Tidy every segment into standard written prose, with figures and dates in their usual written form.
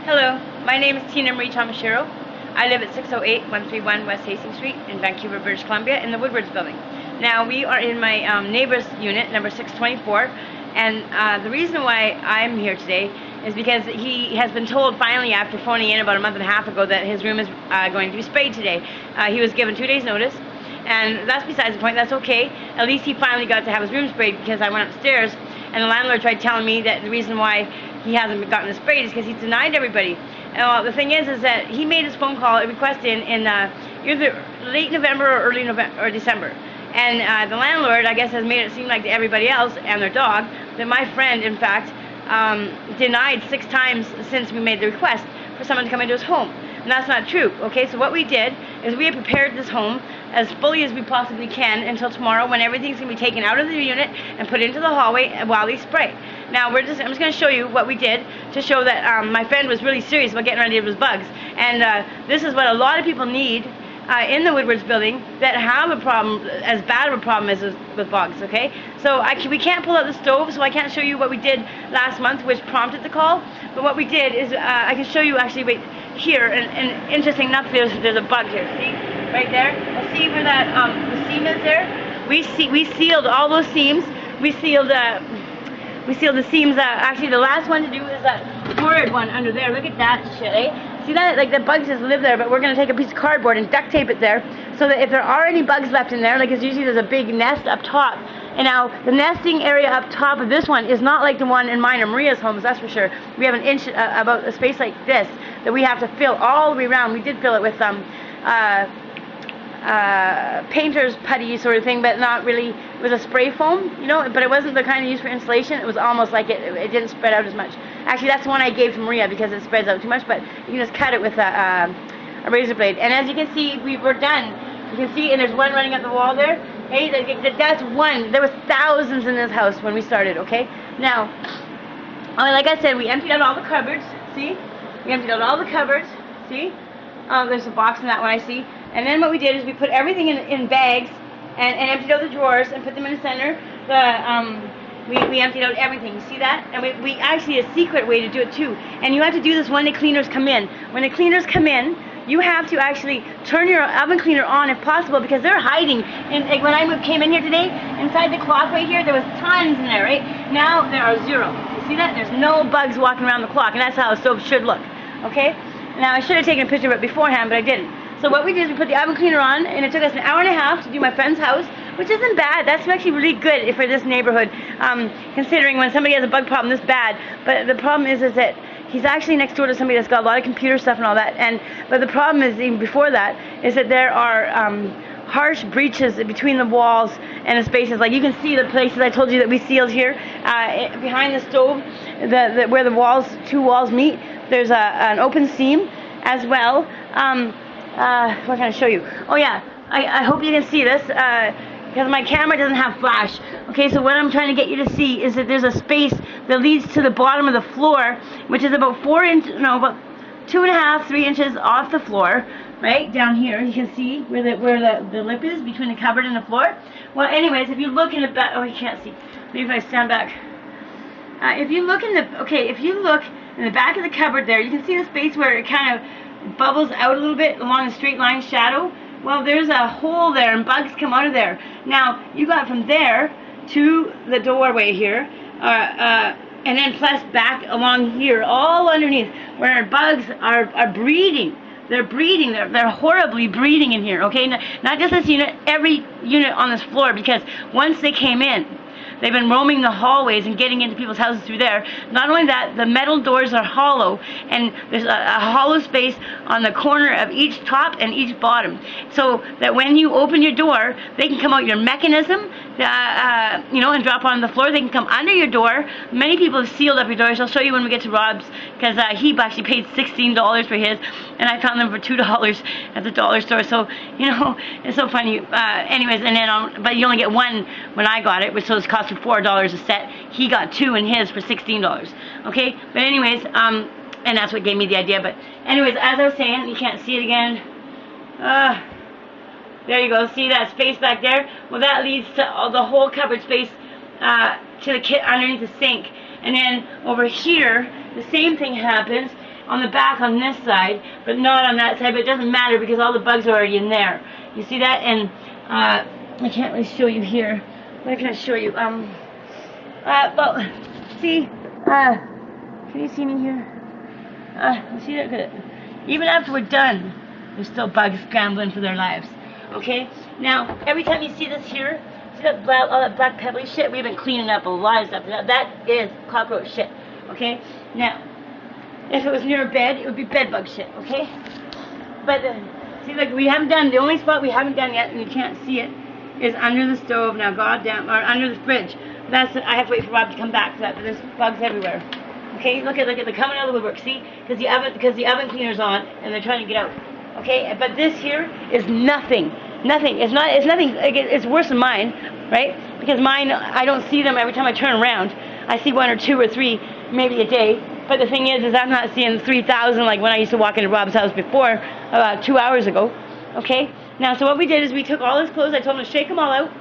Hello, my name is Tina Marie Tomashiro. I live at 608-131 West Hastings Street in Vancouver, British Columbia in the Woodwards building. Now we are in my neighbor's unit, number 624, and the reason why I'm here today is because he has been told finally after phoning in about a month and a half ago that his room is going to be sprayed today. He was given 2 days notice, and that's besides the point. That's okay. At least he finally got to have his room sprayed, because I went upstairs and the landlord tried telling me that the reason why he hasn't gotten it sprayed is because he's denied everybody. The thing is that he made his phone call, a request in either late November or early November or December. And the landlord, I guess, has made it seem like to everybody else and their dog that my friend, in fact, denied 6 times since we made the request for someone to come into his home. And that's not true, okay? So what we did is we have prepared this home as fully as we possibly can until tomorrow, when everything's going to be taken out of the unit and put into the hallway while they spray. Now I'm just going to show you what we did to show that my friend was really serious about getting rid of his bugs. And this is what a lot of people need in the Woodwards building that have a problem, as bad of a problem as with bugs, okay? So we can't pull out the stove, so I can't show you what we did last month, which prompted the call. But what we did is, I can show you actually right here, and interesting enough, there's a bug here, see? Right there. See where that the seam is there? We sealed all those seams. We sealed the seams. Actually, the last one to do is that horrid one under there. Look at that shit, eh? See that? Like, the bugs just live there, but we're going to take a piece of cardboard and duct tape it there, so that if there are any bugs left in there, like, it's usually there's a big nest up top. And now, the nesting area up top of this one is not like the one in mine or Maria's homes, that's for sure. We have an inch, about a space like this, that we have to fill all the way around. We did fill it with painter's putty sort of thing, but not really. It was a spray foam, you know, but it wasn't the kind used for insulation. It was almost like it didn't spread out as much. Actually, that's the one I gave to Maria because it spreads out too much, but you can just cut it with a razor blade. And as you can see, we're done. You can see, and there's one running up the wall there. Hey, that's one. There was thousands in this house when we started, okay? Now, like I said, we emptied out all the cupboards, see? We emptied out all the cupboards, see? There's a box in that one I see. And then what we did is we put everything in bags and emptied out the drawers and put them in the center. We emptied out everything. You see that? And we actually, a secret way to do it too. And you have to do this when the cleaners come in. When the cleaners come in, you have to actually turn your oven cleaner on if possible, because they're hiding. And like when I came in here today, inside the clock right here, there was tons in there, right? Now there are 0. You see that? There's no bugs walking around the clock, and that's how a stove should look. Okay? Now I should have taken a picture of it beforehand, but I didn't. So what we did is we put the oven cleaner on, and it took us an hour and a half to do my friend's house, which isn't bad. That's actually really good for this neighborhood, considering when somebody has a bug problem this bad. But the problem is that he's actually next door to somebody that's got a lot of computer stuff and all that. But the problem is, even before that, is that there are harsh breaches between the walls and the spaces. Like you can see the places I told you that we sealed here, behind the stove, where the walls, 2 walls meet. There's an open seam as well. What can I show you? Oh yeah, I hope you can see this, because my camera doesn't have flash. Okay, so what I'm trying to get you to see is that there's a space that leads to the bottom of the floor, which is about about 2.5, 3 inches off the floor, right down here. You can see where the lip is between the cupboard and the floor. Well, anyways, if you look in the back, oh, you can't see. Maybe if I stand back. If you look in the back of the cupboard there, you can see the space where it kind of bubbles out a little bit along the straight line shadow. Well, there's a hole there, and bugs come out of there. Now, you got from there to the doorway here, and then plus back along here, all underneath, where bugs are breeding. They're breeding. They're horribly breeding in here, okay? Not just this unit, every unit on this floor, because once they came in, they've been roaming the hallways and getting into people's houses through there. Not only that, the metal doors are hollow, and there's a hollow space on the corner of each top and each bottom, so that when you open your door, they can come out your mechanism, you know, and drop on the floor. They can come under your door. Many people have sealed up your doors. I'll show you when we get to Rob's, because he actually paid $16 for his, and I found them for $2 at the dollar store. So, you know, it's so funny. Anyways, and then but you only get one when I got it, which so it's cost $4 a set. He got 2 in his for $16. Okay, but anyways, and that's what gave me the idea. But anyways, as I was saying, you can't see it again. There you go. See that space back there? Well, that leads to the whole cupboard space, to the kit underneath the sink. And then over here, the same thing happens. on the back on this side, but not on that side, but it doesn't matter because all the bugs are already in there. You see that? And I can't really show you here. What can I show you? Well, see, can you see me here? You see that? Good. Even after we're done, there's still bugs scrambling for their lives. Okay? Now, every time you see this here, see that all that black pebbly shit? We've been cleaning up a lot of stuff. That is cockroach shit. Okay? Now, if it was near a bed, it would be bed bug shit. Okay? But, see, like, we haven't done, the only spot we haven't done yet, and you can't see it, is under the stove now, goddamn, or under the fridge. That's I have to wait for Rob to come back for that, but there's bugs everywhere. Okay, look at they're coming out of the woodwork. See, because the oven cleaner's on, and they're trying to get out. Okay, but this here is nothing. Nothing. It's nothing. Like, it's worse than mine, right? Because mine, I don't see them every time I turn around. I see 1 or 2 or 3 maybe a day. But the thing is I'm not seeing 3,000 like when I used to walk into Rob's house before, about 2 hours ago. Okay. Now, so what we did is we took all his clothes. I told him to shake them all out,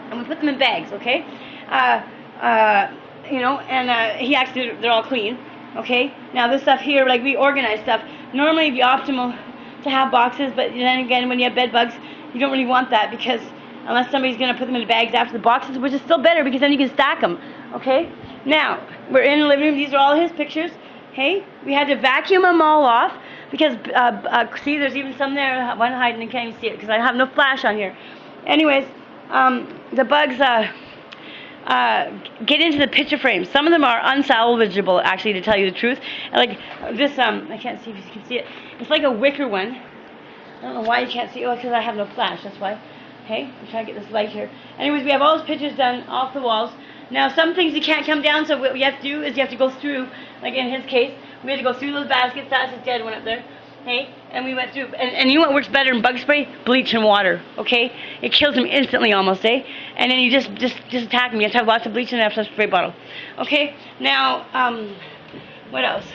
and we put them in bags. Okay. You know, and he actually, they're all clean. Okay. Now this stuff here, like we organize stuff. Normally it'd be optimal to have boxes, but then again, when you have bed bugs, you don't really want that because unless somebody's going to put them in the bags after the boxes, which is still better because then you can stack them. Okay. Now we're in the living room. These are all his pictures. Hey, we had to vacuum them all off because see, there's even some there. One hiding, and can't even see it because I have no flash on here. Anyways, the bugs get into the picture frames. Some of them are unsalvageable, actually, to tell you the truth. Like this, I can't see if you can see it. It's like a wicker one. I don't know why you can't see it. Oh, because I have no flash. That's why. Okay, I'm trying to get this light here. Anyways, we have all those pictures done off the walls. Now, some things you can't come down, so what you have to do is you have to go through, like in his case, we had to go through those baskets. That's his dead one up there. Okay, and we went through, and you know what works better than bug spray? Bleach and water. Okay, it kills them instantly almost, eh? And then you just attack them. You have to have lots of bleach and a spray bottle. Okay, now what else?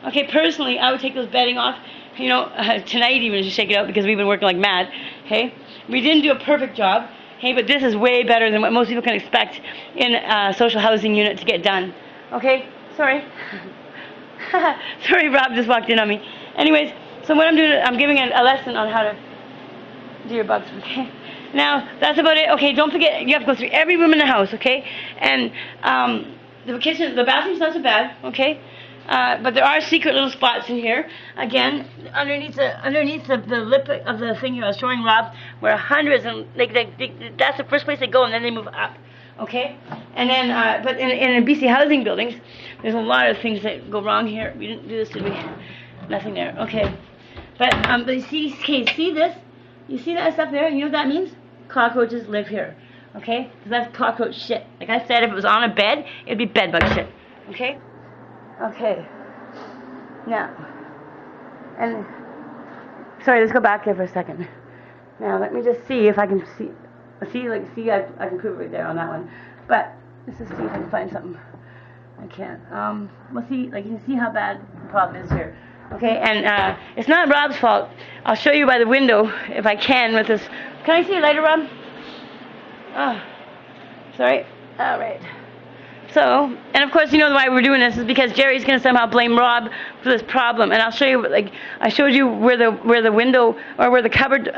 Okay, personally, I would take those bedding off. You know, tonight even to shake it out because we've been working like mad. Okay, we didn't do a perfect job. Okay, but this is way better than what most people can expect in a social housing unit to get done. Okay, sorry. Sorry, Rob just walked in on me. Anyways, so what I'm doing, I'm giving a lesson on how to do your bugs, okay? Now, that's about it. Okay, don't forget, you have to go through every room in the house, okay? And the kitchen, the bathroom's not so bad, okay? But there are secret little spots in here. Again, underneath the lip of the thing here, I was showing Rob, where hundreds, and that's the first place they go, and then they move up. Okay, and then, but in BC housing buildings, there's a lot of things that go wrong here. We didn't do this, did we? Nothing there. Okay, but you see, okay, see this? You see that stuff there? You know what that means? Cockroaches live here. Okay, because that's cockroach shit. Like I said, if it was on a bed, it'd be bed bug shit. Okay. Okay. Now, and sorry, let's go back there for a second. Now, let me just see if I can see. I can prove it right there on that one. But let's just see if I can find something. I can't. We'll see. Like, you can see how bad the problem is here. Okay, and it's not Rob's fault. I'll show you by the window if I can with this. Can I see it later, Rob? Oh, sorry. All right. So, and of course, you know why we're doing this is because Jerry's going to somehow blame Rob for this problem. And I'll show you, like, I showed you where the window or where the cupboard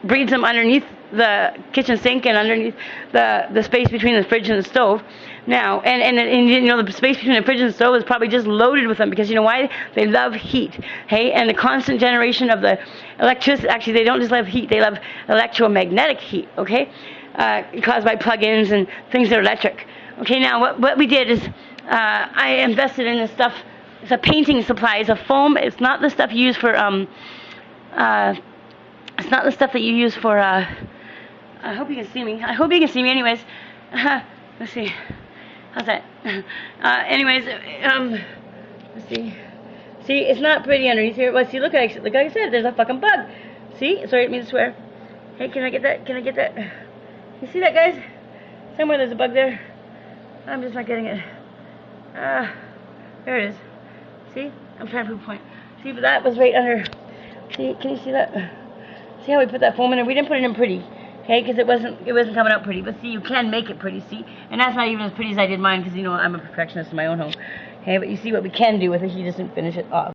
breeds them underneath the kitchen sink and underneath the space between the fridge and the stove. Now, and you know, the space between the fridge and the stove is probably just loaded with them because you know why? They love heat. Hey, and the constant generation of the electricity, actually they don't just love heat, they love electromagnetic heat, okay? Caused by plug-ins and things that are electric. Okay, now what we did is I invested in this stuff. It's a painting supply. It's a foam. It's not the stuff you use for it's not the stuff that you use for I hope you can see me. I hope you can see me anyways. Let's see. How's that? Anyways, let's see. See, it's not pretty underneath here. Well, see, look like I said, there's a fucking bug. See? Sorry, I didn't mean to swear. Hey, can I get that? Can I get that? You see that, guys? Somewhere there's a bug there. I'm just not getting it. There it is. See? I'm trying to prove a point. See, but that was right under. See? Can you see that? See how we put that foam in there? We didn't put it in pretty. Okay, because it wasn't coming out pretty. But see, you can make it pretty, see? And that's not even as pretty as I did mine, because, you know, I'm a perfectionist in my own home. Okay, but you see what we can do with it. He doesn't finish it off.